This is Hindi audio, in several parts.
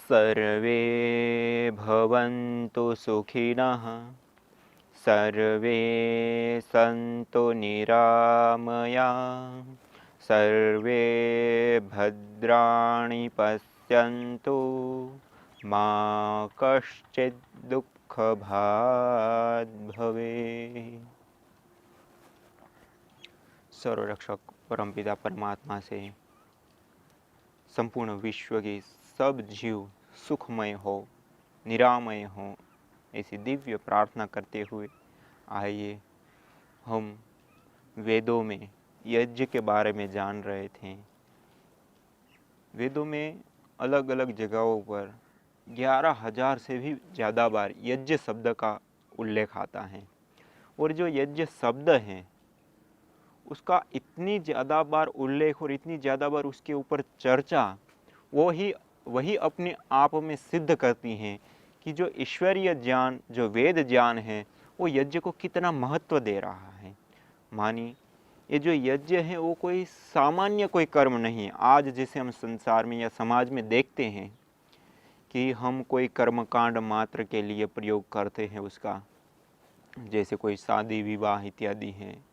सर्वे भवन्तु सुखिनः सर्वे सन्तु निरामयाः सर्वे भद्राणि पश्यन्तु मा कश्चित् दुःखभाग् भवेत्। सर्वरक्षक परमपिता परमात्मा से संपूर्ण विश्व के सब जीव सुखमय हो, निरामय हो, ऐसी दिव्य प्रार्थना करते हुए आइए हम वेदों में यज्ञ के बारे में जान रहे थे। वेदों में अलग अलग जगहों पर 11,000 से भी ज़्यादा बार यज्ञ शब्द का उल्लेख आता है और जो यज्ञ शब्द है उसका इतनी ज़्यादा बार उल्लेख और इतनी ज़्यादा बार उसके ऊपर चर्चा वही अपने आप में सिद्ध करती हैं कि जो ईश्वरीय ज्ञान, जो वेद ज्ञान है, वो यज्ञ को कितना महत्व दे रहा है। मानी ये जो यज्ञ है वो कोई सामान्य कोई कर्म नहीं है। आज जिसे हम संसार में या समाज में देखते हैं कि हम कोई कर्मकांड मात्र के लिए प्रयोग करते हैं उसका, जैसे कोई शादी विवाह इत्यादि है,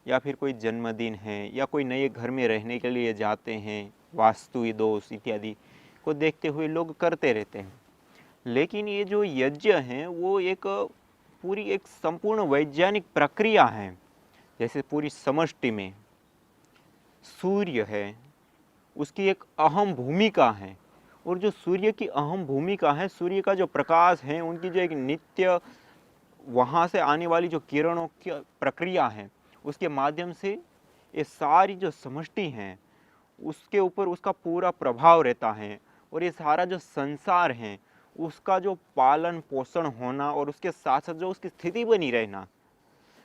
या फिर कोई जन्मदिन है, या कोई नए घर में रहने के लिए जाते हैं, वास्तु दोष इत्यादि को देखते हुए लोग करते रहते हैं। लेकिन ये जो यज्ञ है वो एक पूरी एक संपूर्ण वैज्ञानिक प्रक्रिया है। जैसे पूरी समष्टि में सूर्य है, उसकी एक अहम भूमिका है, और जो सूर्य की अहम भूमिका है, सूर्य का जो प्रकाश है, उनकी जो एक नित्य वहाँ से आने वाली जो किरणों की प्रक्रिया है, उसके माध्यम से ये सारी जो समष्टि हैं उसके ऊपर उसका पूरा प्रभाव रहता है। और ये सारा जो संसार है उसका जो पालन पोषण होना और उसके साथ साथ जो उसकी स्थिति बनी रहना,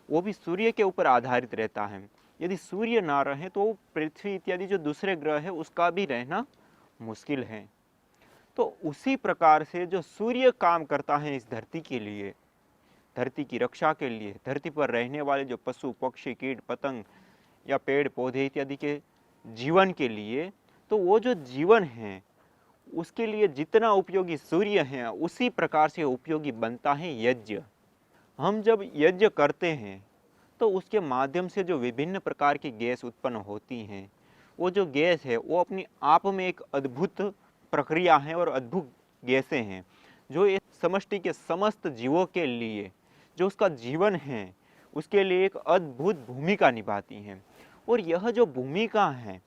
वो भी सूर्य के ऊपर आधारित रहता है। यदि सूर्य ना रहे तो पृथ्वी इत्यादि जो दूसरे ग्रह है उसका भी रहना मुश्किल है। तो उसी प्रकार से जो सूर्य काम करता है इस धरती के लिए, धरती की रक्षा के लिए, धरती पर रहने वाले जो पशु पक्षी कीट पतंग या पेड़ पौधे इत्यादि के जीवन के लिए, तो वो जो जीवन है उसके लिए जितना उपयोगी सूर्य है उसी प्रकार से उपयोगी बनता है यज्ञ। हम जब यज्ञ करते हैं तो उसके माध्यम से जो विभिन्न प्रकार की गैस उत्पन्न होती हैं, वो जो गैस है वो अपने आप में एक अद्भुत प्रक्रिया है और अद्भुत गैसें हैं जो इस समष्टि के समस्त जीवों के लिए, जो उसका जीवन है उसके लिए एक अद्भुत भूमिका निभाती हैं। और यह जो भूमिका है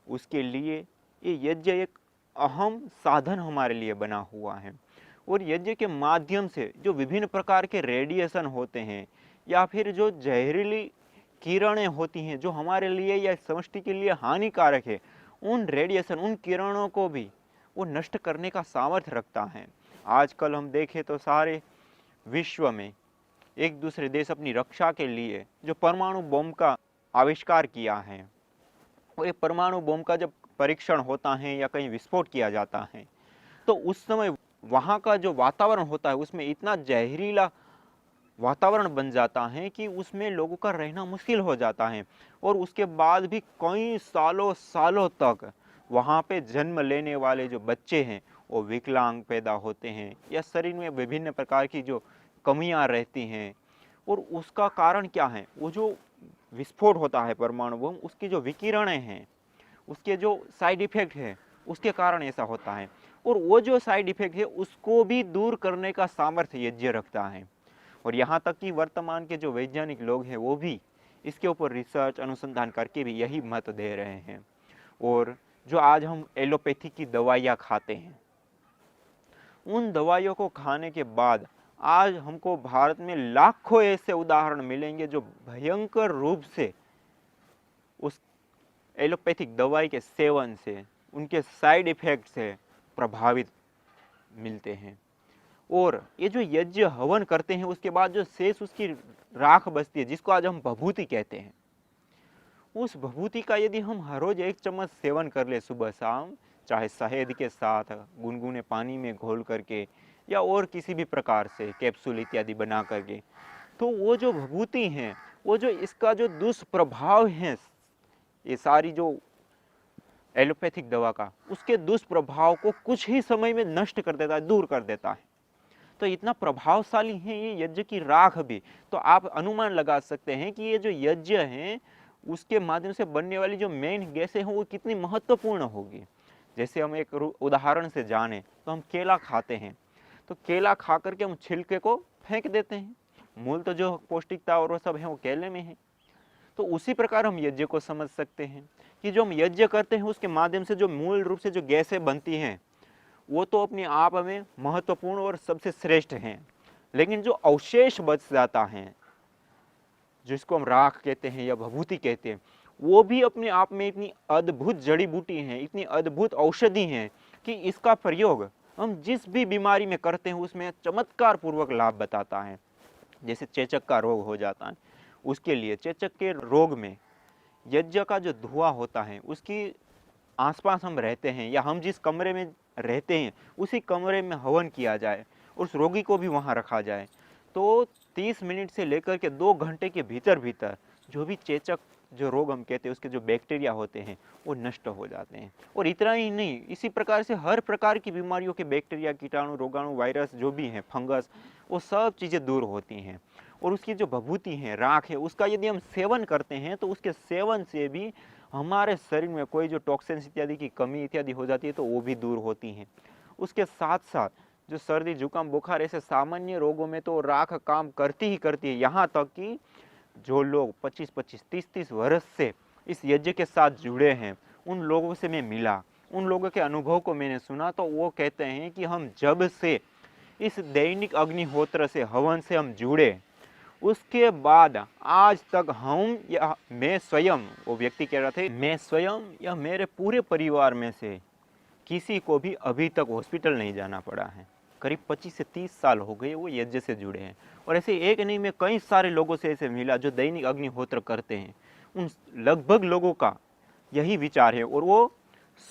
उसके लिए ये यज्ञ एक अहम साधन हमारे लिए बना हुआ है। और यज्ञ के माध्यम से जो विभिन्न प्रकार के रेडिएशन होते हैं या फिर जो जहरीली किरणें होती हैं जो हमारे लिए या समष्टि के लिए हानिकारक है, उन रेडिएशन, उन किरणों को भी वो नष्ट करने का सामर्थ्य रखता है। आजकल हम देखें तो सारे विश्व में एक दूसरे देश अपनी रक्षा के लिए जो परमाणु बम का आविष्कार किया है, और ये परमाणु बम का जब परीक्षण होता है या कहीं विस्फोट किया जाता है तो उस समय वहाँ का जो वातावरण होता है उसमें इतना जहरीला वातावरण बन जाता है कि उसमें लोगों का रहना मुश्किल हो जाता है। और उसके बाद भी कई सालों सालों तक वहाँ पे जन्म लेने वाले जो बच्चे हैं वो विकलांग पैदा होते हैं या शरीर में विभिन्न प्रकार की जो कमियां रहती हैं। और उसका कारण क्या है? वो जो विस्फोट होता है परमाणु बम, उसकी जो विकिरणें हैं, उसके जो साइड इफेक्ट है, उसके कारण ऐसा होता है। और वो जो साइड इफेक्ट है उसको भी दूर करने का सामर्थ्य यज्ञ रखता है। और यहाँ तक कि वर्तमान के जो वैज्ञानिक लोग हैं वो भी इसके ऊपर रिसर्च अनुसंधान करके भी यही मत दे रहे हैं। और जो आज हम एलोपैथी की दवाइयाँ खाते हैं, उन दवाइयों को खाने के बाद आज हमको भारत में लाखों ऐसे उदाहरण मिलेंगे जो भयंकर रूप से उस एलोपैथिक दवाई के सेवन से, उनके साइड इफेक्ट से प्रभावित मिलते हैं। और ये जो यज्ञ हवन करते हैं उसके बाद जो शेष उसकी राख बचती है, जिसको आज हम भभूति कहते हैं, उस भभूति का यदि हम हर रोज 1 चम्मच सेवन कर ले सुबह शाम, चाहे शहद के साथ गुनगुने पानी में घोल करके या और किसी भी प्रकार से कैप्सूल इत्यादि बना करके, तो वो जो भभूति हैं, वो जो इसका जो दुष्प्रभाव है, ये सारी जो एलोपैथिक दवा का, उसके दुष्प्रभाव को कुछ ही समय में नष्ट कर देता है, दूर कर देता है। तो इतना प्रभावशाली है ये यज्ञ की राख भी। तो आप अनुमान लगा सकते हैं कि ये जो यज्ञ है उसके माध्यम से बनने वाली जो मेन गैसें हैं वो कितनी महत्वपूर्ण होगी। जैसे हम एक उदाहरण से जाने तो हम केला खाते हैं, तो केला खा करके हम छिलके को फेंक देते हैं, मूल तो जो पौष्टिकता और वो सब है वो केले में है। तो उसी प्रकार हम यज्ञ को समझ सकते हैं कि जो हम यज्ञ करते हैं उसके माध्यम से जो मूल रूप से जो गैसें बनती हैं वो तो अपने आप में महत्वपूर्ण और सबसे श्रेष्ठ हैं, लेकिन जो अवशेष बच जाता है जिसको हम राख कहते हैं या भभूति कहते हैं, वो भी अपने आप में इतनी अद्भुत जड़ी बूटी हैं, इतनी अद्भुत औषधि हैं कि इसका प्रयोग हम जिस भी बीमारी में करते हैं उसमें चमत्कार पूर्वक लाभ बताता है। जैसे चेचक का रोग हो जाता है, उसके लिए चेचक के रोग में यज्ञ का जो धुआं होता है उसकी आसपास हम रहते हैं या हम जिस कमरे में रहते हैं उसी कमरे में हवन किया जाए, उस रोगी को भी वहाँ रखा जाए, तो 30 मिनट से लेकर के 2 घंटे के भीतर भीतर जो भी चेचक जो रोग हम कहते हैं उसके जो बैक्टीरिया होते हैं वो नष्ट हो जाते हैं। और इतना ही नहीं, इसी प्रकार से हर प्रकार की बीमारियों के बैक्टीरिया, कीटाणु, रोगाणु, वायरस जो भी हैं, फंगस, वो सब चीज़ें दूर होती हैं। और उसकी जो भभूति है, राख है, उसका यदि हम सेवन करते हैं तो उसके सेवन से भी हमारे शरीर में कोई जो टॉक्सिन्स इत्यादि की कमी इत्यादि हो जाती है तो वो भी दूर होती हैं। उसके साथ साथ जो सर्दी, जुकाम, बुखार ऐसे सामान्य रोगों में तो राख काम करती ही करती है। यहाँ तक कि जो लोग 25-25, 30-30 वर्ष से इस यज्ञ के साथ जुड़े हैं, उन लोगों से मैं मिला, उन लोगों के अनुभव को मैंने सुना, तो वो कहते हैं कि हम जब से इस दैनिक अग्निहोत्र से, हवन से हम जुड़े, उसके बाद आज तक हम या मैं स्वयं, वो व्यक्ति कह रहा था, मैं स्वयं या मेरे पूरे परिवार में से किसी को भी अभी तक हॉस्पिटल नहीं जाना पड़ा है। करीब 25 से 30 साल हो गए वो यज्ञ से जुड़े हैं। और ऐसे एक नहीं, मैं कई सारे लोगों से ऐसे मिला जो दैनिक अग्निहोत्र करते हैं। उन लगभग लोगों का यही विचार है और वो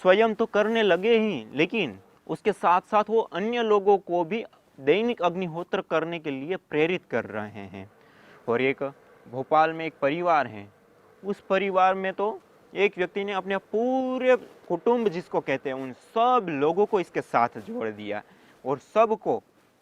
स्वयं तो करने लगे ही, लेकिन उसके साथ साथ वो अन्य लोगों को भी दैनिक अग्निहोत्र करने के लिए प्रेरित कर रहे हैं। और एक भोपाल में एक परिवार है, उस परिवार में तो एक व्यक्ति ने अपने पूरे कुटुंब जिसको कहते हैं उन सब लोगों को इसके साथ जोड़ दिया और सबको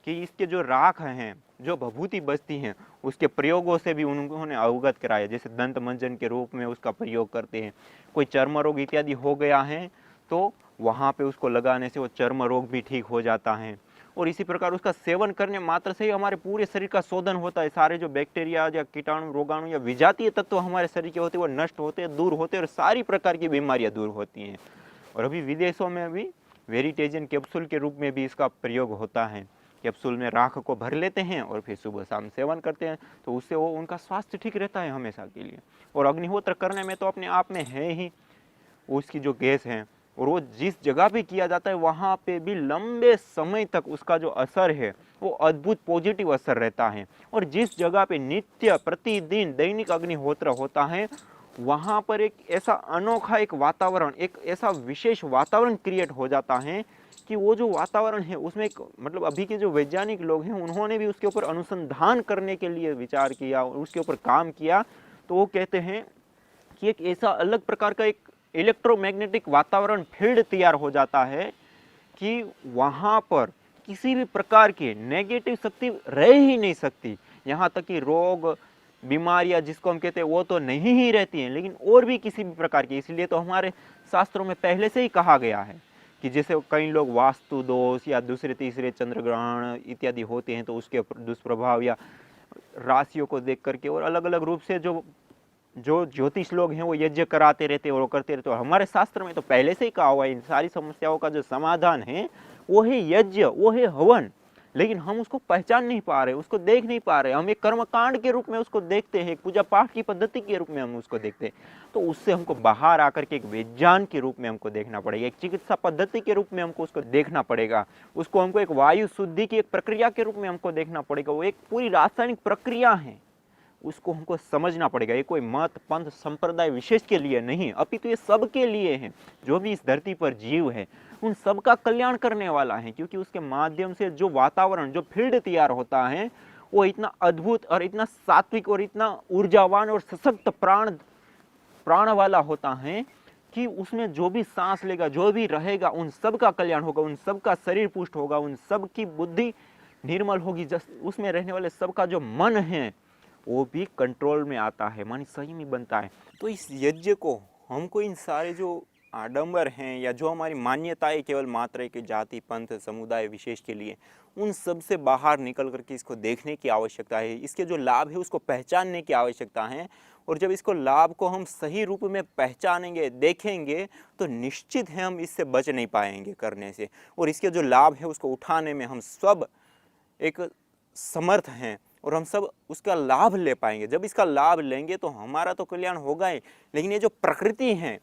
कि इसके जो राख हैं, जो भभूति बचती हैं, उसके प्रयोगों से भी उन्होंने अवगत कराया। जैसे दंत मंजन के रूप में उसका प्रयोग करते हैं, कोई चर्म रोग इत्यादि हो गया है तो वहाँ पे उसको लगाने से वो चर्म रोग भी ठीक हो जाता है। और इसी प्रकार उसका सेवन करने मात्र से ही हमारे पूरे शरीर का शोधन होता है। सारे जो बैक्टीरिया या कीटाणु, रोगाणु या विजातीय तत्व हमारे शरीर के होते हैं वो नष्ट होते हैं, दूर होते हैं और सारी प्रकार की बीमारियां दूर होती हैं। और अभी विदेशों में भी वेरिटेजन कैप्सूल के रूप में भी इसका प्रयोग होता है। कैप्सूल में राख को भर लेते हैं और फिर सुबह शाम सेवन करते हैं, तो उससे वो उनका स्वास्थ्य ठीक रहता है हमेशा के लिए। और अग्निहोत्र करने में तो अपने आप में है ही उसकी जो गैस है, और वो जिस जगह पे किया जाता है वहाँ पे भी लंबे समय तक उसका जो असर है वो अद्भुत पॉजिटिव असर रहता है। और जिस जगह पे नित्य प्रतिदिन दैनिक अग्निहोत्र होता है वहाँ पर एक ऐसा अनोखा एक वातावरण, एक ऐसा विशेष वातावरण क्रिएट हो जाता है कि वो जो वातावरण है उसमें एक मतलब अभी के जो वैज्ञानिक लोग हैं उन्होंने भी उसके ऊपर अनुसंधान करने के लिए विचार किया और उसके ऊपर काम किया। तो वो कहते हैं कि एक ऐसा अलग प्रकार का एक इलेक्ट्रोमैग्नेटिक वातावरण फील्ड तैयार हो जाता है कि वहाँ पर किसी भी प्रकार की नेगेटिव शक्ति रह ही नहीं सकती। यहाँ तक कि रोग, बीमारियां जिसको हम कहते हैं वो तो नहीं ही रहती हैं, लेकिन और भी किसी भी प्रकार की। इसलिए तो हमारे शास्त्रों में पहले से ही कहा गया है कि जैसे कई लोग वास्तु दोष या दूसरे तीसरे चंद्र ग्रहण इत्यादि होते हैं तो उसके दुष्प्रभाव या राशियों को देख करके और अलग अलग रूप से जो ज्योतिष लोग हैं वो यज्ञ कराते रहते हैं और करते रहते हैं। और हमारे शास्त्र में तो पहले से ही कहा हुआ है इन सारी समस्याओं का जो समाधान है वो है यज्ञ, वो है हवन। लेकिन हम उसको पहचान नहीं पा रहे, उसको देख नहीं पा रहे। हम एक कर्मकांड के रूप में उसको देखते हैं, एक पूजा पाठ की पद्धति के रूप में हम उसको देखते हैं। तो उससे हमको बाहर आकर के एक विज्ञान के रूप में हमको देखना पड़ेगा, एक चिकित्सा पद्धति के रूप में हमको उसको देखना पड़ेगा। उसको हमको एक वायु शुद्धि की एक प्रक्रिया के रूप में हमको देखना पड़ेगा। वो एक पूरी रासायनिक प्रक्रिया है, उसको हमको समझना पड़ेगा। ये कोई मत, पंथ, संप्रदाय विशेष के लिए नहीं, अपितु ये सबके लिए है। जो भी इस धरती पर जीव है उन सबका कल्याण करने वाला है, क्योंकि उसके माध्यम से जो वातावरण, जो फील्ड तैयार होता है वो इतना अद्भुत और इतना सात्विक और इतना ऊर्जावान और सशक्त प्राण वाला होता है कि उसमें जो भी सांस लेगा, जो भी रहेगा, उन सब का कल्याण होगा, उन सब का शरीर पुष्ट होगा, उन सब की बुद्धि निर्मल होगी, उसमें रहने वाले सबका जो मन है वो भी कंट्रोल में आता है, मन संयमी बनता है। तो इस यज्ञ को हमको इन सारे जो आडंबर हैं या जो हमारी मान्यताएं केवल मात्र एक जाति पंथ समुदाय विशेष के लिए, उन सब से बाहर निकल करके इसको देखने की आवश्यकता है, इसके जो लाभ है उसको पहचानने की आवश्यकता है। और जब इसको लाभ को हम सही रूप में पहचानेंगे, देखेंगे, तो निश्चित है हम इससे बच नहीं पाएंगे करने से, और इसके जो लाभ है उसको उठाने में हम सब एक समर्थ हैं और हम सब उसका लाभ ले पाएंगे। जब इसका लाभ लेंगे तो हमारा तो कल्याण होगा ही, लेकिन ये जो प्रकृति है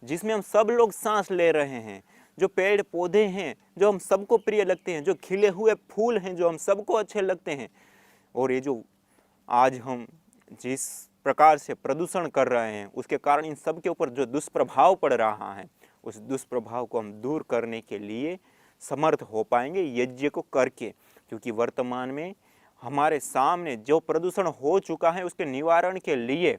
जिसमें हम सब लोग सांस ले रहे हैं, जो पेड़ पौधे हैं जो हम सबको प्रिय लगते हैं, जो खिले हुए फूल हैं जो हम सबको अच्छे लगते हैं, और ये जो आज हम जिस प्रकार से प्रदूषण कर रहे हैं उसके कारण इन सब के ऊपर जो दुष्प्रभाव पड़ रहा है, उस दुष्प्रभाव को हम दूर करने के लिए समर्थ हो पाएंगे यज्ञ को करके। क्योंकि वर्तमान में हमारे सामने जो प्रदूषण हो चुका है उसके निवारण के लिए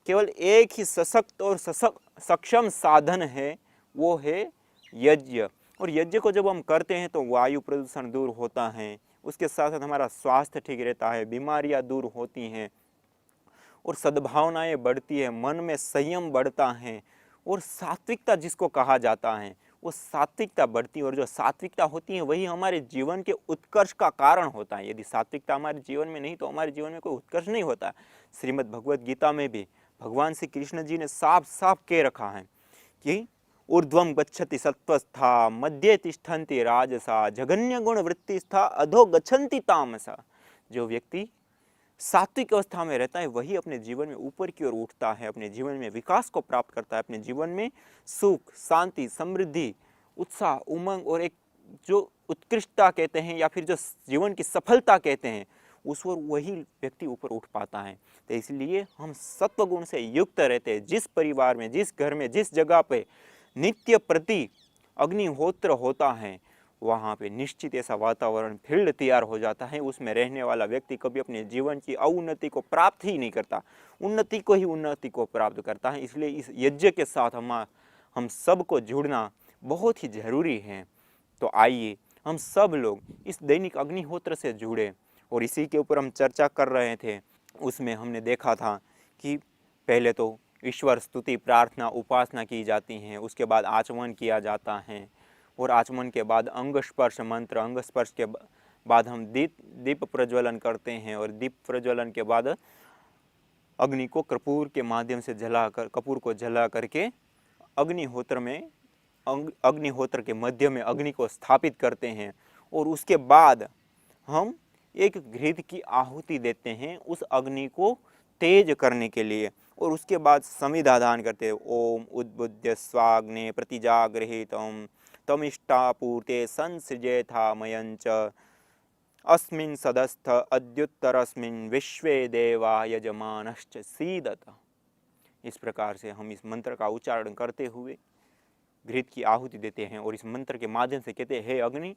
केवल एक ही सशक्त और सक्षम साधन है, वो है यज्ञ। और यज्ञ को जब हम करते हैं तो वायु प्रदूषण दूर होता है, उसके साथ साथ हमारा स्वास्थ्य ठीक रहता है, बीमारियां दूर होती हैं और सद्भावनाएं बढ़ती है, मन में संयम बढ़ता है और सात्विकता जिसको कहा जाता है वो सात्विकता बढ़ती है। और जो सात्विकता होती है वही हमारे जीवन के उत्कर्ष का कारण होता है। यदि सात्विकता हमारे जीवन में नहीं तो हमारे जीवन में कोई उत्कर्ष नहीं होता। श्रीमद् भगवद गीता में भी भगवान श्री कृष्ण जी ने साफ साफ कह रखा है कि ऊर्ध्वम गच्छति सत्वस्था, मध्ये तिष्ठन्ति राजसा, जघन्य गुण वृत्तिस्था, अधो गच्छन्ति तामसा। जो व्यक्ति सात्विक अवस्था में रहता है वही अपने जीवन में ऊपर की ओर उठता है, अपने जीवन में विकास को प्राप्त करता है, अपने जीवन में सुख, शांति, समृद्धि, उत्साह, उमंग और एक जो उत्कृष्टता कहते हैं या फिर जो जीवन की सफलता कहते हैं उस पर वही व्यक्ति ऊपर उठ पाता है। तो इसलिए हम सत्व गुण से युक्त रहते हैं। जिस परिवार में, जिस घर में, जिस जगह पे नित्य प्रति अग्निहोत्र होता है वहाँ पे निश्चित ऐसा वातावरण फील्ड तैयार हो जाता है, उसमें रहने वाला व्यक्ति कभी अपने जीवन की अवनति को प्राप्त ही नहीं करता, उन्नति को ही उन्नति को प्राप्त करता है। इसलिए इस यज्ञ के साथ हम सबको जुड़ना बहुत ही जरूरी है। तो आइए हम सब लोग इस दैनिक अग्निहोत्र से जुड़े। और इसी के ऊपर हम चर्चा कर रहे थे, उसमें हमने देखा था कि पहले तो ईश्वर स्तुति, प्रार्थना, उपासना की जाती हैं, उसके बाद आचमन किया जाता है और आचमन के बाद अंग स्पर्श मंत्र, अंग स्पर्श के बाद हम दीप प्रज्वलन करते हैं और दीप प्रज्वलन के बाद अग्नि को कपूर के माध्यम से कपूर को जला करके अग्निहोत्र के मध्य में अग्नि को स्थापित करते हैं। और उसके बाद हम एक घृत की आहुति देते हैं उस अग्नि को तेज करने के लिए। और उसके बाद समिधा दान करते हैं, ओम उद्बुद्ध स्वाग्ने प्रतिजागृहितम तमिष्टापूर्ते संसृजेथा मयंच अस्मिन् सदस्थ अद्युत्तरस्मिन् विश्वे देवा यजमानश्च सीदत। इस प्रकार से हम इस मंत्र का उच्चारण करते हुए घृत की आहुति देते हैं और इस मंत्र के माध्यम से कहते हैं, हे अग्नि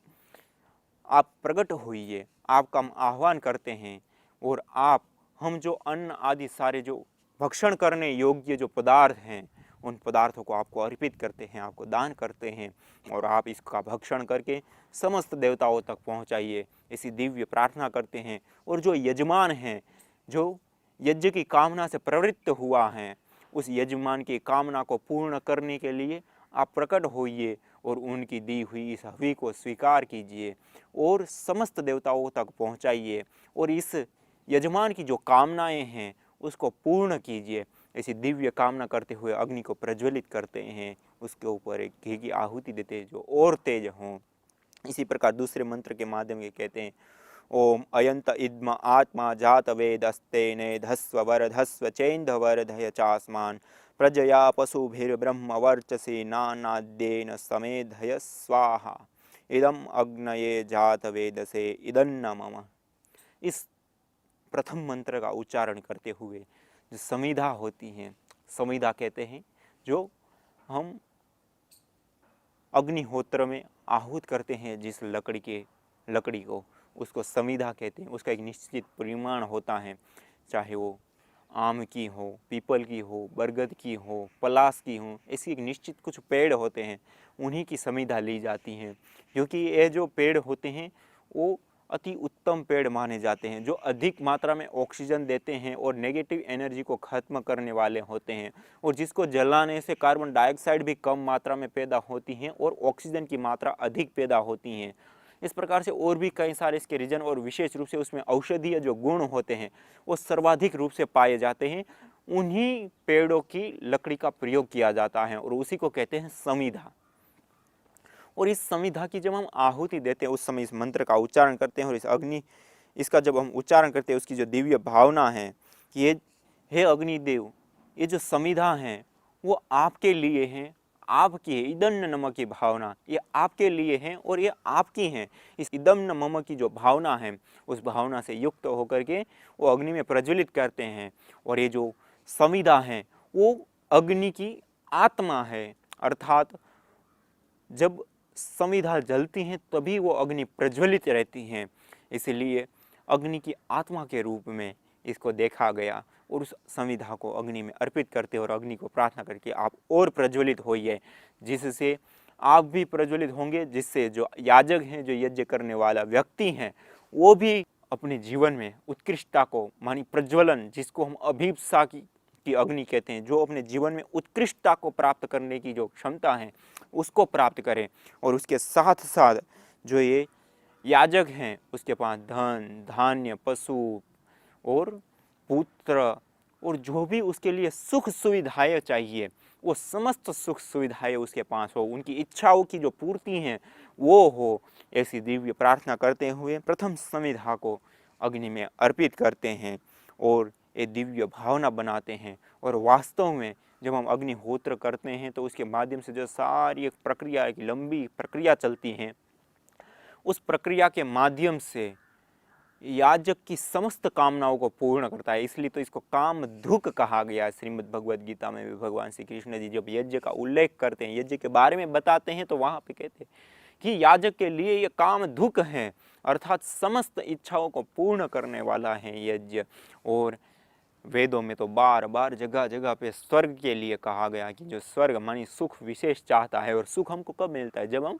आप प्रकट होइए, आपका हम आह्वान करते हैं और आप हम जो अन्न आदि सारे जो भक्षण करने योग्य जो पदार्थ हैं उन पदार्थों को आपको अर्पित करते हैं, आपको दान करते हैं और आप इसका भक्षण करके समस्त देवताओं तक पहुंचाइए, ऐसी दिव्य प्रार्थना करते हैं। और जो यजमान हैं, जो यज्ञ की कामना से प्रवृत्त हुआ है, उस यजमान की कामना को पूर्ण करने के लिए आप प्रकट होइए और उनकी दी हुई इस हवि को स्वीकार कीजिए और समस्त देवताओं तक पहुंचाइए और इस यजमान की जो कामनाएं हैं उसको पूर्ण कीजिए। ऐसी दिव्य कामना करते हुए अग्नि को प्रज्वलित करते हैं, उसके ऊपर एक घी की आहुति देते हैं जो और तेज हों। इसी प्रकार दूसरे मंत्र के माध्यम से कहते हैं, ओम अयंत इद्म आत्मा जात वेदस्तेने धस्व वरधस्व चैंधवर्धय चास्मान प्रजया पशुभिर्ब्रह्म वर्चसे नानाद्येन समेधय स्वाहा इदम अग्नये जात वेदसे इदन्न मम। इस प्रथम मंत्र का उच्चारण करते हुए जो समिधा होती हैं, समिधा कहते हैं जो हम अग्निहोत्र में आहूत करते हैं जिस लकड़ी को उसको समिधा कहते हैं। उसका एक निश्चित परिमाण होता है, चाहे वो आम की हो, पीपल की हो, बरगद की हो, पलास की हो, ऐसी एक निश्चित कुछ पेड़ होते हैं, उन्हीं की समिधा ली जाती है, क्योंकि ये जो पेड़ होते हैं वो अति उत्तम पेड़ माने जाते हैं, जो अधिक मात्रा में ऑक्सीजन देते हैं और नेगेटिव एनर्जी को खत्म करने वाले होते हैं, और जिसको जलाने से कार्बन डाइऑक्साइड भी कम मात्रा में पैदा होती हैं और ऑक्सीजन की मात्रा अधिक पैदा होती हैं। इस प्रकार से और भी कई सारे इसके रीजन, और विशेष रूप से उसमें औषधीय जो गुण होते हैं वो सर्वाधिक रूप से पाए जाते हैं। उन्हीं पेड़ों की लकड़ी का प्रयोग किया जाता है और उसी को कहते हैं समिधा। और इस समिधा की जब हम आहुति देते हैं उस समय इस मंत्र का उच्चारण करते हैं, और इस अग्नि इसका जब हम उच्चारण करते हैं उसकी जो दिव्य भावना है कि ये हे अग्निदेव, ये जो समिधा है वो आपके लिए हैं, आपकी है। इदम न मम की भावना ये आपके लिए हैं और ये आपकी हैं। इस इदम न मम की जो भावना है उस भावना से युक्त होकर के वो अग्नि में प्रज्वलित करते हैं। और ये जो समिधा है वो अग्नि की आत्मा है, अर्थात जब समिधा जलती हैं तभी वो अग्नि प्रज्वलित रहती हैं, इसलिए अग्नि की आत्मा के रूप में इसको देखा गया। और उस समिधा को अग्नि में अर्पित करते और अग्नि को प्रार्थना करके आप और प्रज्वलित होइए, जिससे आप भी प्रज्वलित होंगे, जिससे जो याजक हैं, जो यज्ञ करने वाला व्यक्ति हैं, वो भी अपने जीवन में उत्कृष्टता को मानी प्रज्वलन, जिसको हम अभिप्सा की अग्नि कहते हैं, जो अपने जीवन में उत्कृष्टता को प्राप्त करने की जो क्षमता है उसको प्राप्त करें। और उसके साथ साथ जो ये याजक हैं उसके पास धन, धान्य, पशु और पुत्र और जो भी उसके लिए सुख सुविधाएं चाहिए वो समस्त सुख सुविधाएं उसके पास हो, उनकी इच्छाओं की जो पूर्ति हैं वो हो, ऐसी दिव्य प्रार्थना करते हुए प्रथम समिधा को अग्नि में अर्पित करते हैं और ये दिव्य भावना बनाते हैं। और वास्तव में जब हम अग्निहोत्र करते हैं तो उसके माध्यम से जो सारी एक प्रक्रिया, एक लंबी प्रक्रिया चलती है, उस प्रक्रिया के माध्यम से याजक की समस्त कामनाओं को पूर्ण करता है। इसलिए तो इसको कामधुक कहा गया है। श्रीमद् भगवद गीता में भी भगवान श्री कृष्ण जी जब यज्ञ का उल्लेख करते हैं, यज्ञ के बारे में बताते हैं, तो वहां पे कहते हैं कि याजक के लिए ये कामधुक है, अर्थात समस्त इच्छाओं को पूर्ण करने वाला है यज्ञ। और वेदों में तो बार बार जगह जगह पे स्वर्ग के लिए कहा गया कि जो स्वर्ग मानी सुख विशेष चाहता है, और सुख हमको कब मिलता है? जब हम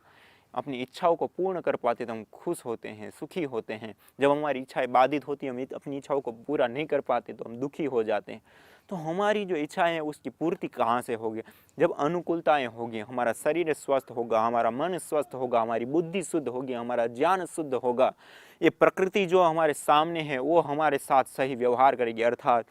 अपनी इच्छाओं को पूर्ण कर पाते तो हम खुश होते हैं, सुखी होते हैं। जब हमारी इच्छाएं बाधित होती हैं, हम अपनी इच्छाओं को पूरा नहीं कर पाते तो हम दुखी हो जाते हैं। तो हमारी जो इच्छाएं हैं उसकी पूर्ति कहाँ से होगी? जब अनुकूलताएं होगी, हमारा शरीर स्वस्थ होगा, हमारा मन स्वस्थ होगा, हमारी बुद्धि शुद्ध होगी, हमारा ज्ञान शुद्ध होगा, ये प्रकृति जो हमारे सामने है वो हमारे साथ सही व्यवहार करेगी, अर्थात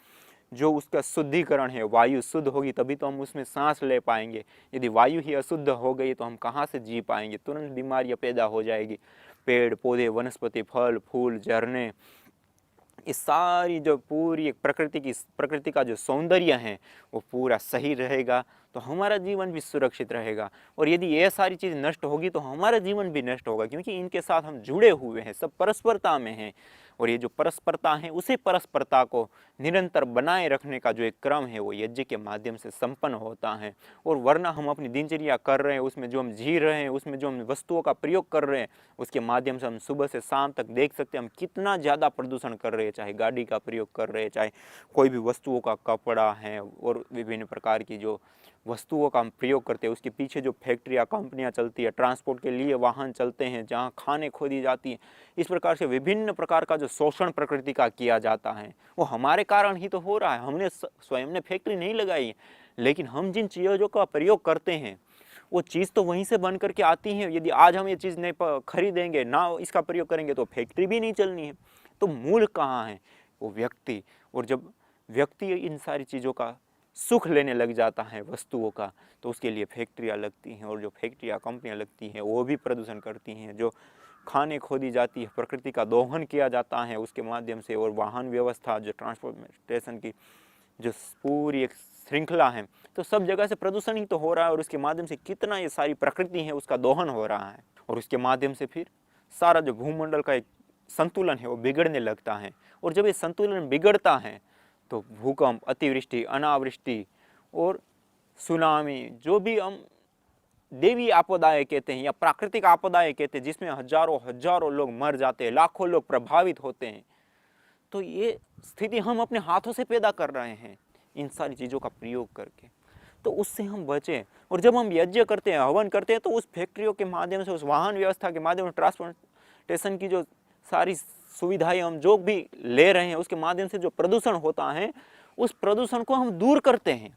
जो उसका शुद्धिकरण है, वायु शुद्ध होगी तभी तो हम उसमें सांस ले पाएंगे। यदि वायु ही अशुद्ध हो गई तो हम कहाँ से जी पाएंगे? तुरंत बीमारियां पैदा हो जाएगी। पेड़ पौधे, वनस्पति, फल फूल, झरने, इस सारी जो पूरी एक प्रकृति का जो सौंदर्य है वो पूरा सही रहेगा तो हमारा जीवन भी सुरक्षित रहेगा। और यदि ये सारी चीज़ नष्ट होगी तो हमारा जीवन भी नष्ट होगा, क्योंकि इनके साथ हम जुड़े हुए हैं, सब परस्परता में हैं। और ये जो परस्परता है उसी परस्परता को निरंतर बनाए रखने का जो एक क्रम है वो यज्ञ के माध्यम से संपन्न होता है। और वरना हम अपनी दिनचर्या कर रहे हैं, उसमें जो हम जी रहे हैं, उसमें जो हम वस्तुओं का प्रयोग कर रहे हैं, उसके माध्यम से हम सुबह से शाम तक देख सकते हैं हम कितना ज़्यादा प्रदूषण कर रहे हैं। चाहे गाड़ी का प्रयोग कर रहे हैं, चाहे कोई भी वस्तुओं का कपड़ा है और विभिन्न प्रकार की जो वस्तुओं का हम प्रयोग करते हैं, उसके पीछे जो फैक्ट्रियाँ, कंपनियाँ चलती है, ट्रांसपोर्ट के लिए वाहन चलते हैं, जहाँ खाने खोदी जाती हैं, इस प्रकार से विभिन्न प्रकार का जो शोषण प्रकृति का किया जाता है वो हमारे कारण ही तो हो रहा है। हमने स्वयं ने फैक्ट्री नहीं लगाई है, लेकिन हम जिन चीज़ों का प्रयोग करते हैं वो चीज़ तो वहीं से बन करके आती है। यदि आज हम ये चीज़ नहीं खरीदेंगे, ना इसका प्रयोग करेंगे, तो फैक्ट्री भी नहीं चलनी है। तो मूल कहाँ है? वो व्यक्ति। और जब व्यक्ति इन सारी चीज़ों का सुख लेने लग जाता है वस्तुओं का, तो उसके लिए फैक्ट्रियाँ लगती हैं, और जो फैक्ट्रियाँ, कंपनियाँ लगती हैं वो भी प्रदूषण करती हैं। जो खाने खोदी जाती है, प्रकृति का दोहन किया जाता है उसके माध्यम से, और वाहन व्यवस्था, जो ट्रांसपोर्टेशन की जो पूरी एक श्रृंखला है, तो सब जगह से प्रदूषण ही तो हो रहा है। और उसके माध्यम से कितना ये सारी प्रकृति है उसका दोहन हो रहा है, और उसके माध्यम से फिर सारा जो भूमंडल का एक संतुलन है वो बिगड़ने लगता है। और जब ये संतुलन बिगड़ता है तो भूकंप, अतिवृष्टि, अनावृष्टि और सुनामी, जो भी हम देवी आपदाएं कहते हैं या प्राकृतिक आपदाएं कहते हैं, जिसमें हजारों हजारों लोग मर जाते हैं, लाखों लोग प्रभावित होते हैं, तो ये स्थिति हम अपने हाथों से पैदा कर रहे हैं इन सारी चीज़ों का प्रयोग करके। तो उससे हम बचें। और जब हम यज्ञ करते हैं, हवन करते हैं, तो उस फैक्ट्रियों के माध्यम से, उस वाहन व्यवस्था के माध्यम से, ट्रांसपोर्टेशन की जो सारी सुविधाएं हम जो भी ले रहे हैं, उसके माध्यम से जो प्रदूषण होता है, उस प्रदूषण को हम दूर करते हैं।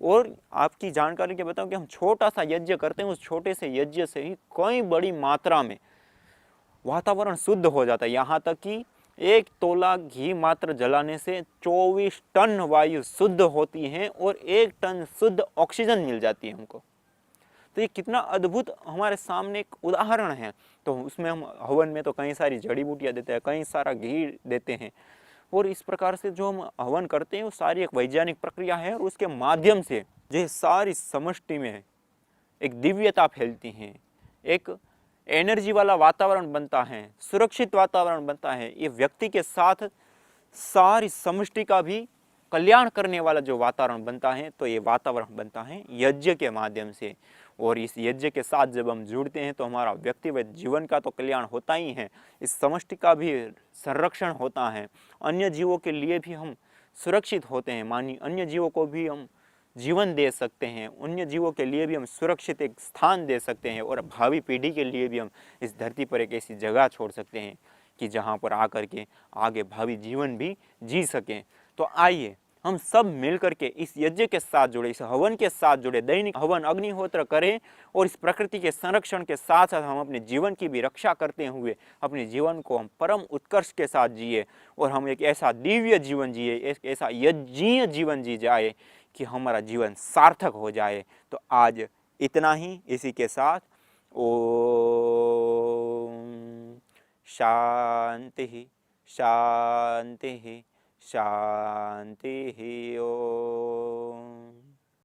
और आपकी जानकारी के बताऊं कि हम छोटा सा यज्ञ करते हैं, उस छोटे से यज्ञ से ही कई बड़ी मात्रा में वातावरण शुद्ध हो जाता है। यहाँ तक कि 1 तोला घी मात्र जलाने से 24 टन वायु शुद्ध होती है और 1 टन शुद्ध ऑक्सीजन मिल जाती है हमको। तो ये कितना अद्भुत हमारे सामने एक उदाहरण है। तो उसमें हम हवन में तो कई सारी जड़ी बूटियाँ देते हैं, कई सारा घी देते हैं, और इस प्रकार से जो हम हवन करते हैं वो सारी एक वैज्ञानिक प्रक्रिया है, और उसके माध्यम से जो सारी समष्टि में एक दिव्यता फैलती है, एक एनर्जी वाला वातावरण बनता है, सुरक्षित वातावरण बनता है। ये व्यक्ति के साथ सारी समष्टि का भी कल्याण करने वाला जो वातावरण बनता है, तो ये वातावरण बनता है यज्ञ के माध्यम से। और इस यज्ञ के साथ जब हम जुड़ते हैं तो हमारा व्यक्तिगत जीवन का तो कल्याण होता ही है, इस समष्टि का भी संरक्षण होता है, अन्य जीवों के लिए भी हम सुरक्षित होते हैं। मानिए अन्य जीवों को भी हम जीवन दे सकते हैं, अन्य जीवों के लिए भी हम सुरक्षित एक स्थान दे सकते हैं, और भावी पीढ़ी के लिए भी हम इस धरती पर एक ऐसी जगह छोड़ सकते हैं कि जहाँ पर आकर के आगे भावी जीवन भी जी सकें। तो आइए हम सब मिल करके इस यज्ञ के साथ जुड़े, इस हवन के साथ जुड़े, दैनिक हवन अग्निहोत्र करें, और इस प्रकृति के संरक्षण के साथ साथ हम अपने जीवन की भी रक्षा करते हुए अपने जीवन को हम परम उत्कर्ष के साथ जिए, और हम एक ऐसा दिव्य जीवन जिए, एक ऐसा यज्ञीय जीवन जी जाए कि हमारा जीवन सार्थक हो जाए। तो आज इतना ही। इसी के साथ ओम शांति शांति शांति ओम।